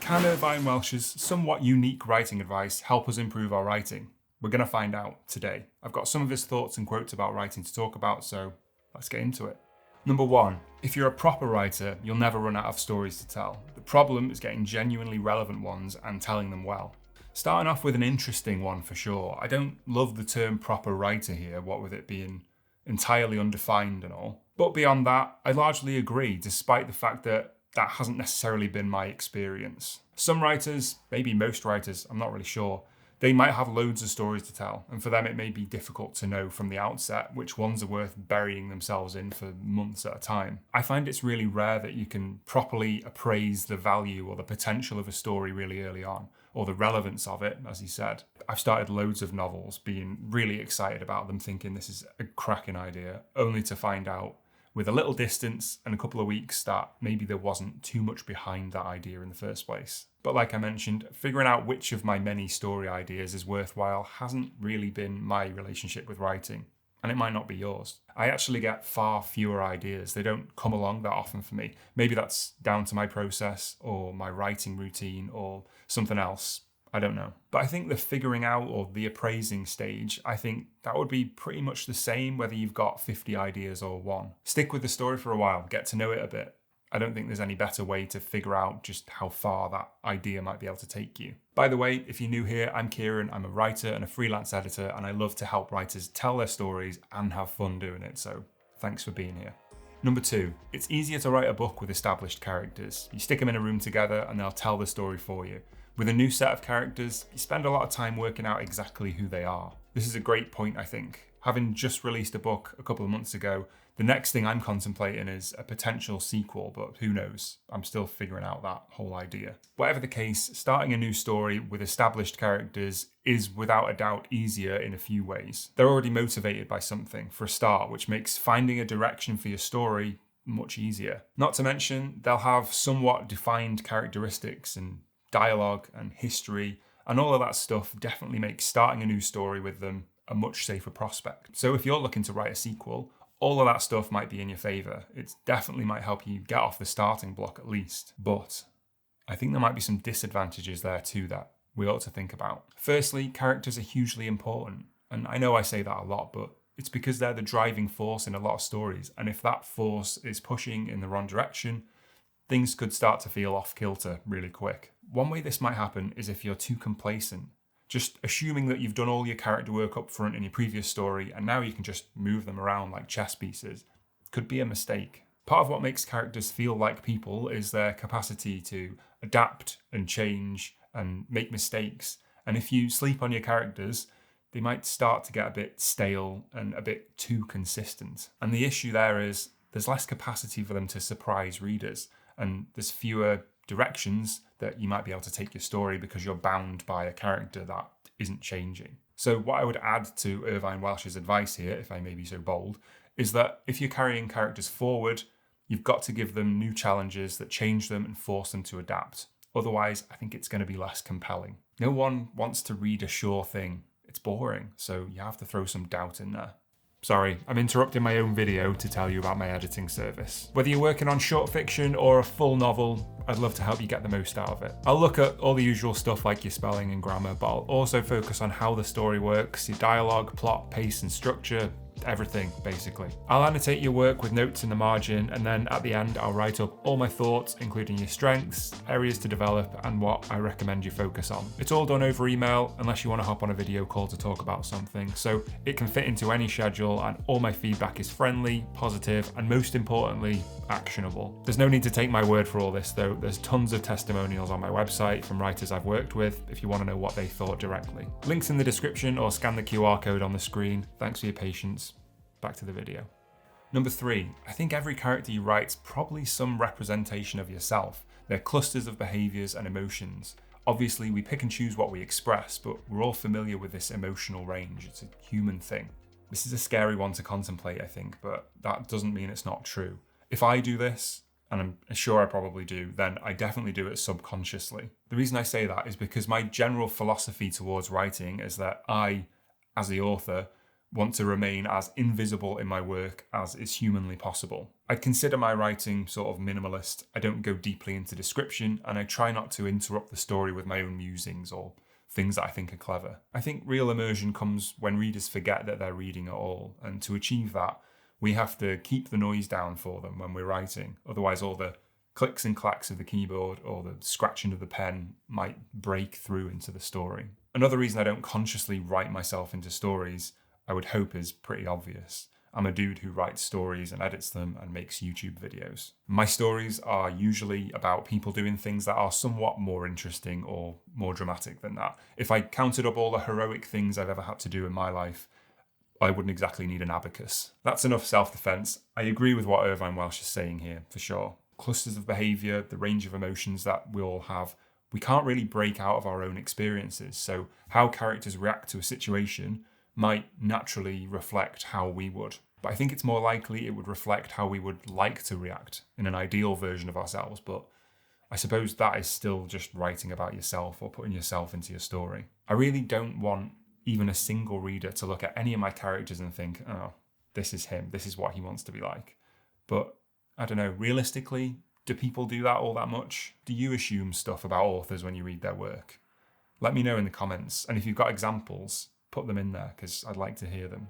Can Irvine Welsh's somewhat unique writing advice help us improve our writing? We're going to find out today. I've got some of his thoughts and quotes about writing to talk about, so let's get into it. Number 1, if you're a proper writer, you'll never run out of stories to tell. The problem is getting genuinely relevant ones and telling them well. Starting off with an interesting one for sure. I don't love the term proper writer here, what with it being entirely undefined and all. But beyond that, I largely agree, despite the fact that that hasn't necessarily been my experience. Some writers, maybe most writers, I'm not really sure, they might have loads of stories to tell, and for them it may be difficult to know from the outset which ones are worth burying themselves in for months at a time. I find it's really rare that you can properly appraise the value or the potential of a story really early on, or the relevance of it, as he said. I've started loads of novels being really excited about them, thinking this is a cracking idea, only to find out with a little distance and a couple of weeks that maybe there wasn't too much behind that idea in the first place. But like I mentioned, figuring out which of my many story ideas is worthwhile hasn't really been my relationship with writing, and it might not be yours. I actually get far fewer ideas. They don't come along that often for me. Maybe that's down to my process or my writing routine or something else. I don't know. But I think the figuring out or the appraising stage, I think that would be pretty much the same whether you've got 50 ideas or one. Stick with the story for a while, get to know it a bit. I don't think there's any better way to figure out just how far that idea might be able to take you. By the way, if you're new here, I'm Kieren. I'm a writer and a freelance editor, and I love to help writers tell their stories and have fun doing it, so thanks for being here. Number 2, it's easier to write a book with established characters. You stick them in a room together and they'll tell the story for you. With a new set of characters, you spend a lot of time working out exactly who they are. This is a great point, I think. Having just released a book a couple of months ago, the next thing I'm contemplating is a potential sequel, but who knows? I'm still figuring out that whole idea. Whatever the case, starting a new story with established characters is without a doubt easier in a few ways. They're already motivated by something, for a start, which makes finding a direction for your story much easier. Not to mention, they'll have somewhat defined characteristics and dialogue and history, and all of that stuff definitely makes starting a new story with them a much safer prospect. So if you're looking to write a sequel, all of that stuff might be in your favour. It definitely might help you get off the starting block at least. But I think there might be some disadvantages there too that we ought to think about. Firstly, characters are hugely important. And I know I say that a lot, but it's because they're the driving force in a lot of stories. And if that force is pushing in the wrong direction, things could start to feel off kilter really quick. One way this might happen is if you're too complacent, just assuming that you've done all your character work up front in your previous story and now you can just move them around like chess pieces, could be a mistake. Part of what makes characters feel like people is their capacity to adapt and change and make mistakes. And if you sleep on your characters, they might start to get a bit stale and a bit too consistent. And the issue there is there's less capacity for them to surprise readers, and there's fewer directions that you might be able to take your story because you're bound by a character that isn't changing. So what I would add to Irvine Welsh's advice here, if I may be so bold, is that if you're carrying characters forward, you've got to give them new challenges that change them and force them to adapt. Otherwise, I think it's going to be less compelling. No one wants to read a sure thing. It's boring, so you have to throw some doubt in there. Sorry, I'm interrupting my own video to tell you about my editing service. Whether you're working on short fiction or a full novel, I'd love to help you get the most out of it. I'll look at all the usual stuff like your spelling and grammar, but I'll also focus on how the story works, your dialogue, plot, pace and structure, everything basically. I'll annotate your work with notes in the margin, and then at the end I'll write up all my thoughts, including your strengths, areas to develop, and what I recommend you focus on. It's all done over email unless you want to hop on a video call to talk about something, so it can fit into any schedule, and all my feedback is friendly, positive, and most importantly, actionable. There's no need to take my word for all this though. There's tons of testimonials on my website from writers I've worked with if you want to know what they thought directly. Links in the description or scan the QR code on the screen. Thanks for your patience. Back to the video. Number 3, I think every character you write's probably some representation of yourself. They're clusters of behaviours and emotions. Obviously, we pick and choose what we express, but we're all familiar with this emotional range. It's a human thing. This is a scary one to contemplate, I think, but that doesn't mean it's not true. If I do this, and I'm sure I probably do, then I definitely do it subconsciously. The reason I say that is because my general philosophy towards writing is that I, as the author, want to remain as invisible in my work as is humanly possible. I'd consider my writing sort of minimalist. I don't go deeply into description, and I try not to interrupt the story with my own musings or things that I think are clever. I think real immersion comes when readers forget that they're reading at all, and to achieve that, we have to keep the noise down for them when we're writing. Otherwise, all the clicks and clacks of the keyboard or the scratching of the pen might break through into the story. Another reason I don't consciously write myself into stories, I would hope, is pretty obvious. I'm a dude who writes stories and edits them and makes YouTube videos. My stories are usually about people doing things that are somewhat more interesting or more dramatic than that. If I counted up all the heroic things I've ever had to do in my life, I wouldn't exactly need an abacus. That's enough self-defense. I agree with what Irvine Welsh is saying here, for sure. Clusters of behavior, the range of emotions that we all have, we can't really break out of our own experiences. So how characters react to a situation might naturally reflect how we would. But I think it's more likely it would reflect how we would like to react in an ideal version of ourselves. But I suppose that is still just writing about yourself or putting yourself into your story. I really don't want even a single reader to look at any of my characters and think, oh, this is him, this is what he wants to be like. But I don't know, realistically, do people do that all that much? Do you assume stuff about authors when you read their work? Let me know in the comments, and if you've got examples, put them in there, because I'd like to hear them.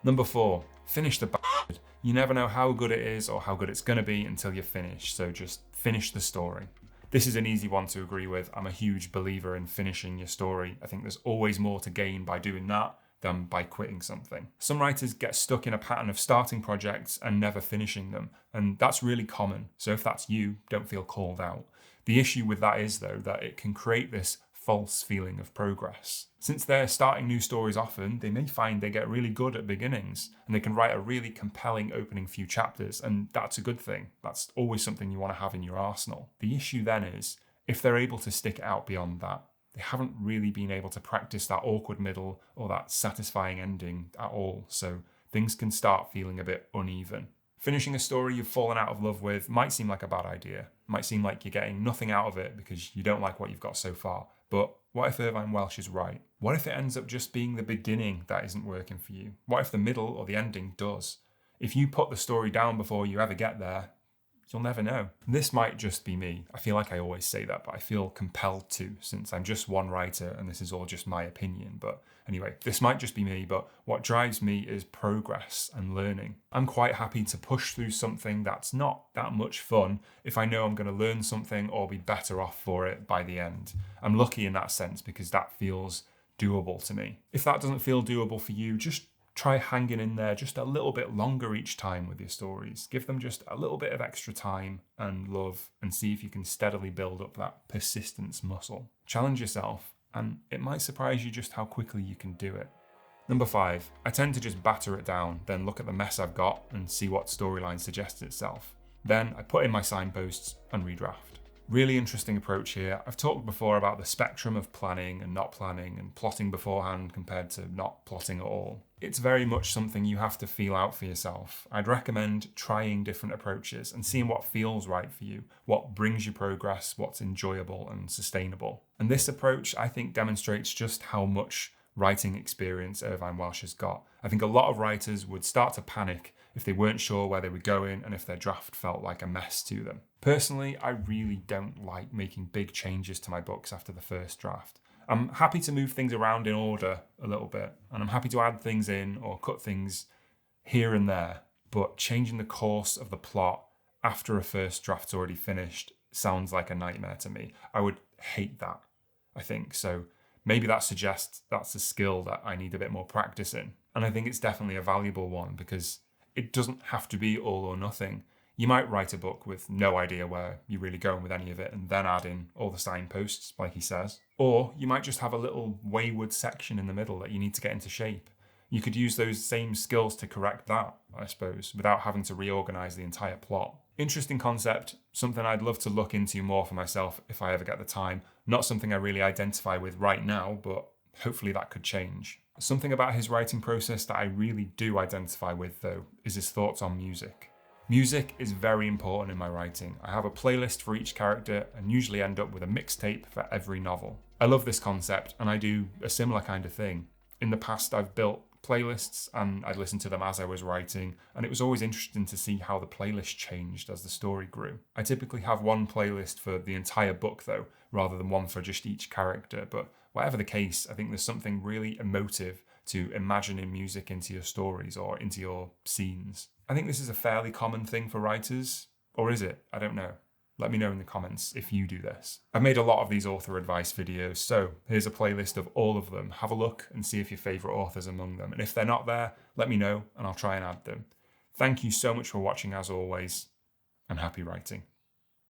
Number 4, finish the bastard. You never know how good it is or how good it's going to be until you finish, so just finish the story. This is an easy one to agree with. I'm a huge believer in finishing your story. I think there's always more to gain by doing that than by quitting something. Some writers get stuck in a pattern of starting projects and never finishing them, and that's really common. So if that's you, don't feel called out. The issue with that is, though, that it can create this false feeling of progress. Since they're starting new stories often, they may find they get really good at beginnings, and they can write a really compelling opening few chapters, and that's a good thing. That's always something you want to have in your arsenal. The issue then is, if they're able to stick it out beyond that, they haven't really been able to practice that awkward middle or that satisfying ending at all, so things can start feeling a bit uneven. Finishing a story you've fallen out of love with might seem like a bad idea. It might seem like you're getting nothing out of it because you don't like what you've got so far. But what if Irvine Welsh is right? What if it ends up just being the beginning that isn't working for you? What if the middle or the ending does? If you put the story down before you ever get there, you'll never know. This might just be me. I feel like I always say that, but I feel compelled to, since I'm just one writer and this is all just my opinion. But anyway, this might just be me, but what drives me is progress and learning. I'm quite happy to push through something that's not that much fun if I know I'm going to learn something or be better off for it by the end. I'm lucky in that sense because that feels doable to me. If that doesn't feel doable for you, just try hanging in there just a little bit longer each time with your stories. Give them just a little bit of extra time and love and see if you can steadily build up that persistence muscle. Challenge yourself, and it might surprise you just how quickly you can do it. Number 5, I tend to just batter it down, then look at the mess I've got and see what storyline suggests itself. Then I put in my signposts and redraft. Really interesting approach here. I've talked before about the spectrum of planning and not planning and plotting beforehand compared to not plotting at all. It's very much something you have to feel out for yourself. I'd recommend trying different approaches and seeing what feels right for you, what brings you progress, what's enjoyable and sustainable. And this approach, I think, demonstrates just how much writing experience Irvine Welsh has got. I think a lot of writers would start to panic if they weren't sure where they were going and if their draft felt like a mess to them. Personally, I really don't like making big changes to my books after the first draft. I'm happy to move things around in order a little bit, and I'm happy to add things in or cut things here and there, but changing the course of the plot after a first draft's already finished sounds like a nightmare to me. I would hate that, I think. So maybe that suggests that's a skill that I need a bit more practice in. And I think it's definitely a valuable one because it doesn't have to be all or nothing. You might write a book with no idea where you're really going with any of it and then add in all the signposts, like he says. Or you might just have a little wayward section in the middle that you need to get into shape. You could use those same skills to correct that, I suppose, without having to reorganize the entire plot. Interesting concept, something I'd love to look into more for myself if I ever get the time. Not something I really identify with right now, but hopefully that could change. Something about his writing process that I really do identify with, though, is his thoughts on music. Music is very important in my writing. I have a playlist for each character and usually end up with a mixtape for every novel. I love this concept and I do a similar kind of thing. In the past, I've built playlists and I'd listen to them as I was writing, and it was always interesting to see how the playlist changed as the story grew. I typically have one playlist for the entire book though, rather than one for just each character, but whatever the case, I think there's something really emotive to imagining music into your stories or into your scenes. I think this is a fairly common thing for writers, or is it? I don't know. Let me know in the comments if you do this. I've made a lot of these author advice videos, so here's a playlist of all of them. Have a look and see if your favourite author's among them. And if they're not there, let me know and I'll try and add them. Thank you so much for watching as always, and happy writing.